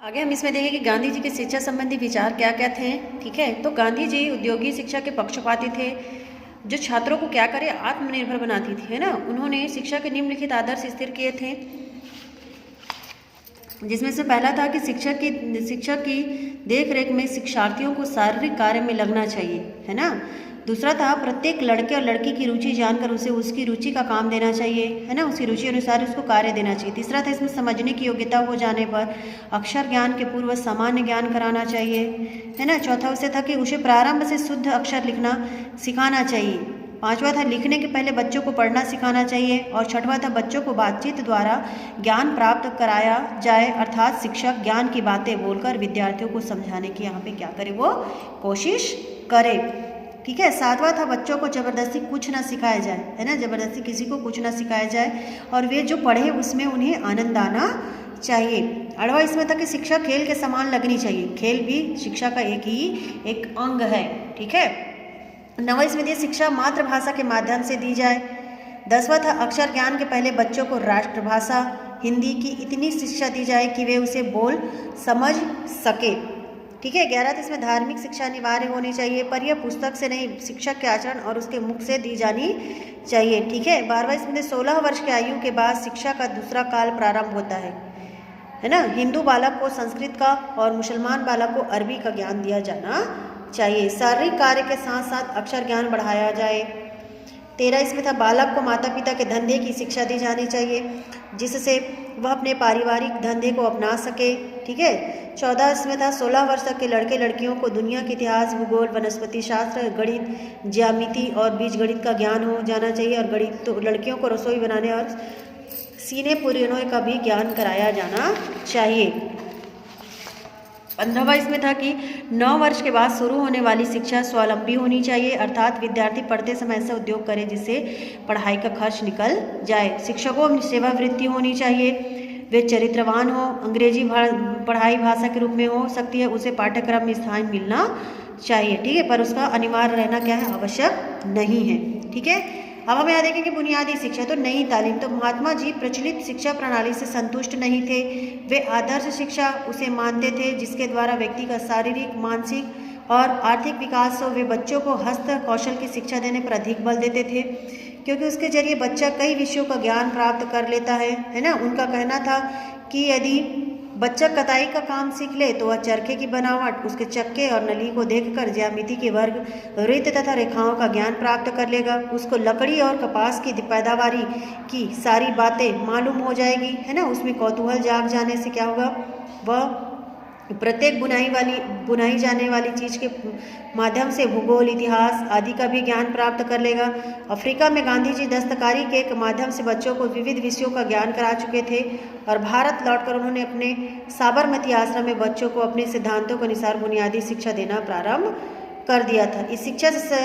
आगे हम इसमें देखेंगे कि गांधी जी के शिक्षा संबंधी विचार क्या क्या थे। ठीक है, तो गांधी जी उद्योगी शिक्षा के पक्षपाती थे, जो छात्रों को क्या करे, आत्मनिर्भर बनाती थी, है ना। उन्होंने शिक्षा के निम्नलिखित आदर्श स्थिर किए थे, जिसमें से पहला था कि शिक्षक की देख रेख में शिक्षार्थियों को शारीरिक कार्य में लगना चाहिए, है ना। दूसरा था प्रत्येक लड़के और लड़की की रुचि जानकर उसे उसकी रुचि का काम देना चाहिए, है ना, उसकी रुचि अनुसार उसको कार्य देना चाहिए। तीसरा था इसमें समझने की योग्यता हो जाने पर अक्षर ज्ञान के पूर्व सामान्य ज्ञान कराना चाहिए, है ना। चौथा उसे था कि उसे प्रारंभ से शुद्ध अक्षर लिखना सिखाना चाहिए। पांचवा था लिखने के पहले बच्चों को पढ़ना सिखाना चाहिए। और छठवां था बच्चों को बातचीत द्वारा ज्ञान प्राप्त कराया जाए, अर्थात शिक्षक ज्ञान की बातें बोलकर विद्यार्थियों को समझाने की यहाँ पे क्या करे, वो कोशिश करे। ठीक है। सातवां था बच्चों को जबरदस्ती कुछ ना सिखाया जाए, है ना, जबरदस्ती किसी को कुछ ना सिखाया जाए और वे जो पढ़े उसमें उन्हें आनंद आना चाहिए। आठवां इसमें था कि शिक्षा खेल के समान लगनी चाहिए, खेल भी शिक्षा का एक अंग है। ठीक है। नौवां इसमें दिया शिक्षा मातृभाषा के माध्यम से दी जाए। 10वां था अक्षर ज्ञान के पहले बच्चों को राष्ट्रभाषा हिंदी की इतनी शिक्षा दी जाए कि वे उसे बोल समझ सके। ठीक है। 11वां इसमें धार्मिक शिक्षा अनिवार्य होनी चाहिए, पर यह पुस्तक से नहीं, शिक्षक के आचरण और उसके मुख से दी जानी चाहिए। ठीक है। 12वां इसमें 16 वर्ष की आयु के बाद शिक्षा का दूसरा काल प्रारंभ होता है ना। हिंदू बालक को संस्कृत का और मुसलमान बालक को अरबी का ज्ञान दिया जाना चाहिए। शारीरिक कार्य के साथ साथ अक्षर ज्ञान बढ़ाया जाए। 13 इसमें था बालक को माता पिता के धंधे की शिक्षा दी जानी चाहिए, जिससे वह अपने पारिवारिक धंधे को अपना सके। ठीक है। 14 इसमें था 16 वर्ष तक के लड़के लड़कियों को दुनिया के इतिहास, भूगोल, वनस्पति शास्त्र, गणित, ज्यामिति और बीजगणित का ज्ञान हो जाना चाहिए। और गणित तो लड़कियों को रसोई बनाने और सीने पुराने का भी ज्ञान कराया जाना चाहिए। 15वां इसमें था कि 9 वर्ष के बाद शुरू होने वाली शिक्षा स्वावलंबी होनी चाहिए, अर्थात विद्यार्थी पढ़ते समय ऐसा उद्योग करे जिससे पढ़ाई का खर्च निकल जाए। शिक्षकों में सेवावृत्ति होनी चाहिए, वे चरित्रवान हो, अंग्रेजी पढ़ाई भाषा के रूप में हो सकती है, उसे पाठ्यक्रम में स्थान मिलना चाहिए। ठीक है। पर उसका अनिवार्य रहना क्या है, आवश्यक नहीं है। ठीक है। अब हम यहाँ देखेंगे बुनियादी शिक्षा, तो नई तालीम। तो महात्मा जी प्रचलित शिक्षा प्रणाली से संतुष्ट नहीं थे, वे आदर्श शिक्षा उसे मानते थे जिसके द्वारा व्यक्ति का शारीरिक, मानसिक और आर्थिक विकास हो। वे बच्चों को हस्त कौशल की शिक्षा देने पर अधिक बल देते थे, क्योंकि उसके जरिए बच्चा कई विषयों का ज्ञान प्राप्त कर लेता है ना। उनका कहना था कि यदि बच्चा कताई का काम सीख ले तो वह चरखे की बनावट, उसके चक्के और नली को देखकर ज्यामिति के वर्ग, वृत्त तथा रेखाओं का ज्ञान प्राप्त कर लेगा। उसको लकड़ी और कपास की पैदावारी की सारी बातें मालूम हो जाएगी, है ना। उसमें कौतूहल जाग जाने से क्या होगा, वह प्रत्येक बुनाई जाने वाली चीज़ के माध्यम से भूगोल, इतिहास आदि का भी ज्ञान प्राप्त कर लेगा। अफ्रीका में गांधी जी दस्तकारी के माध्यम से बच्चों को विविध विषयों का ज्ञान करा चुके थे और भारत लौटकर उन्होंने अपने साबरमती आश्रम में बच्चों को अपने सिद्धांतों के अनुसार बुनियादी शिक्षा देना प्रारंभ कर दिया था। इस शिक्षा से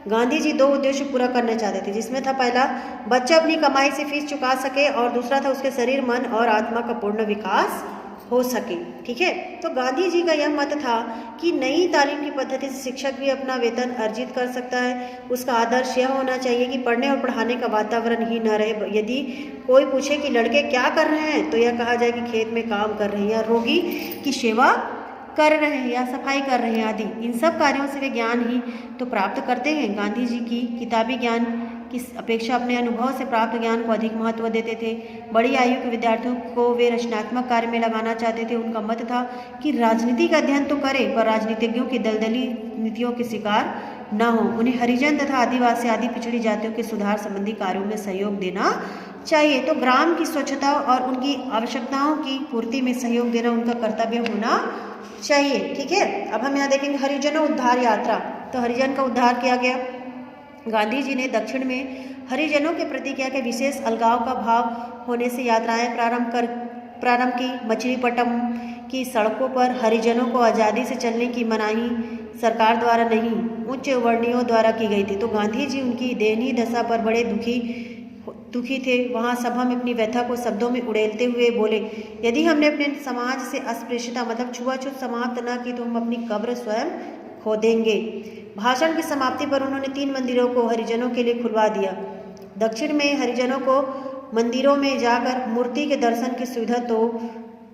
गांधी जी 2 उद्देश्य पूरा करना चाहते थे, जिसमें था पहला, बच्चा अपनी कमाई से फीस चुका सके और दूसरा था उसके शरीर, मन और आत्मा का पूर्ण विकास हो सके। ठीक है। तो गांधी जी का यह मत था कि नई तालीम की पद्धति से शिक्षक भी अपना वेतन अर्जित कर सकता है। उसका आदर्श यह होना चाहिए कि पढ़ने और पढ़ाने का वातावरण ही न रहे। यदि कोई पूछे कि लड़के क्या कर रहे हैं तो यह कहा जाए कि खेत में काम कर रहे हैं, या रोगी की सेवा कर रहे हैं, या सफाई कर रहे हैं आदि। इन सब कार्यों से वे ज्ञान ही तो प्राप्त करते हैं। गांधी जी की किताबी ज्ञान की अपेक्षा अपने अनुभव से प्राप्त ज्ञान को अधिक महत्व देते थे। बड़ी आयु के विद्यार्थियों को वे रचनात्मक कार्य में लगाना चाहते थे। उनका मत था कि राजनीति का अध्ययन तो करें, पर राजनीतिज्ञों की दलदली नीतियों के शिकार न हो। उन्हें हरिजन तथा आदिवासी आदि पिछड़ी जातियों के सुधार संबंधी कार्यों में सहयोग देना चाहिए। तो ग्राम की स्वच्छता और उनकी आवश्यकताओं की पूर्ति में सहयोग देना उनका कर्तव्य होना चाहिए। ठीक है। अब हम यहाँ देखेंगे हरिजनों उद्धार यात्रा। तो हरिजन का उद्धार किया गया। गांधी जी ने दक्षिण में हरिजनों के प्रति क्या विशेष अलगाव का भाव होने से यात्राएं प्रारंभ की। मछलीपट्टनम की सड़कों पर हरिजनों को आज़ादी से चलने की मनाही सरकार द्वारा नहीं, उच्च वर्णियों द्वारा की गई थी। तो गांधी जी उनकी दयनीय दशा पर बड़े दुखी थे। वहाँ सभा में अपनी व्यथा को शब्दों में उड़ेलते हुए बोले, यदि हमने अपने समाज से अस्पृश्यता मतलब छुआछूत समाप्त न की तो हम अपनी कब्र स्वयं खो देंगे। भाषण की समाप्ति पर उन्होंने 3 मंदिरों को हरिजनों के लिए खुलवा दिया। दक्षिण में हरिजनों को मंदिरों में जाकर मूर्ति के दर्शन की सुविधा तो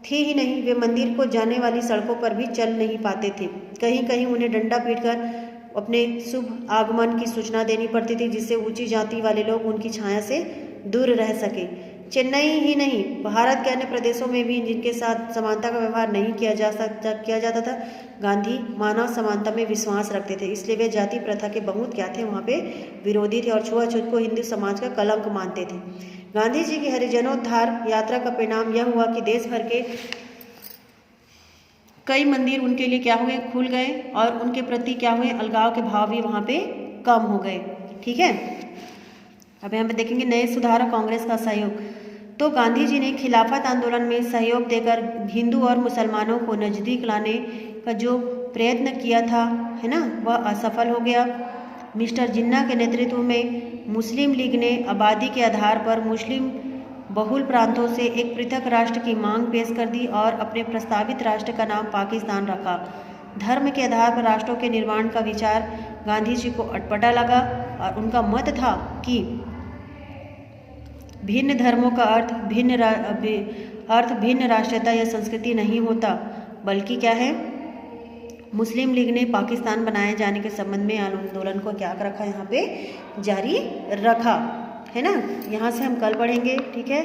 थी ही नहीं, वे मंदिर को जाने वाली सड़कों पर भी चल नहीं पाते थे। कहीं कहीं उन्हें डंडा पीटकर अपने शुभ आगमन की सूचना देनी पड़ती थी, जिससे ऊंची जाति वाले लोग उनकी छाया से दूर रह सके। चेन्नई ही नहीं, भारत के अन्य प्रदेशों में भी जिनके साथ समानता का व्यवहार नहीं किया जाता था, गांधी मानव समानता में विश्वास रखते थे, इसलिए वे जाति प्रथा के बहुत क्या थे वहाँ पे विरोधी थे और छुआछूत को हिंदू समाज का कलंक मानते थे। गांधी जी की हरिजनोद्धार यात्रा का परिणाम यह हुआ कि देश भर के कई मंदिर उनके लिए क्या हुए, खुल गए और उनके प्रति क्या हुए, अलगाव के भाव भी वहाँ पे कम हो गए। ठीक है, अब यहाँ पे देखेंगे नए सुधार और कांग्रेस का सहयोग। तो गांधी जी ने खिलाफत आंदोलन में सहयोग देकर हिंदू और मुसलमानों को नज़दीक लाने का जो प्रयत्न किया था, है ना, वह असफल हो गया। मिस्टर जिन्ना के नेतृत्व में मुस्लिम लीग ने आबादी के आधार पर मुस्लिम बहुल प्रांतों से एक पृथक राष्ट्र की मांग पेश कर दी और अपने प्रस्तावित राष्ट्र का नाम पाकिस्तान रखा। धर्म के आधार पर राष्ट्रों के निर्माण का विचार गांधी जी को अटपटा लगा और उनका मत था कि भिन्न धर्मों का अर्थ भिन्न राष्ट्रीयता या संस्कृति नहीं होता, बल्कि क्या है, मुस्लिम लीग ने पाकिस्तान बनाए जाने के संबंध में आंदोलन को क्या रखा, यहाँ पे जारी रखा, है ना। यहाँ से हम कल पढ़ेंगे। ठीक है।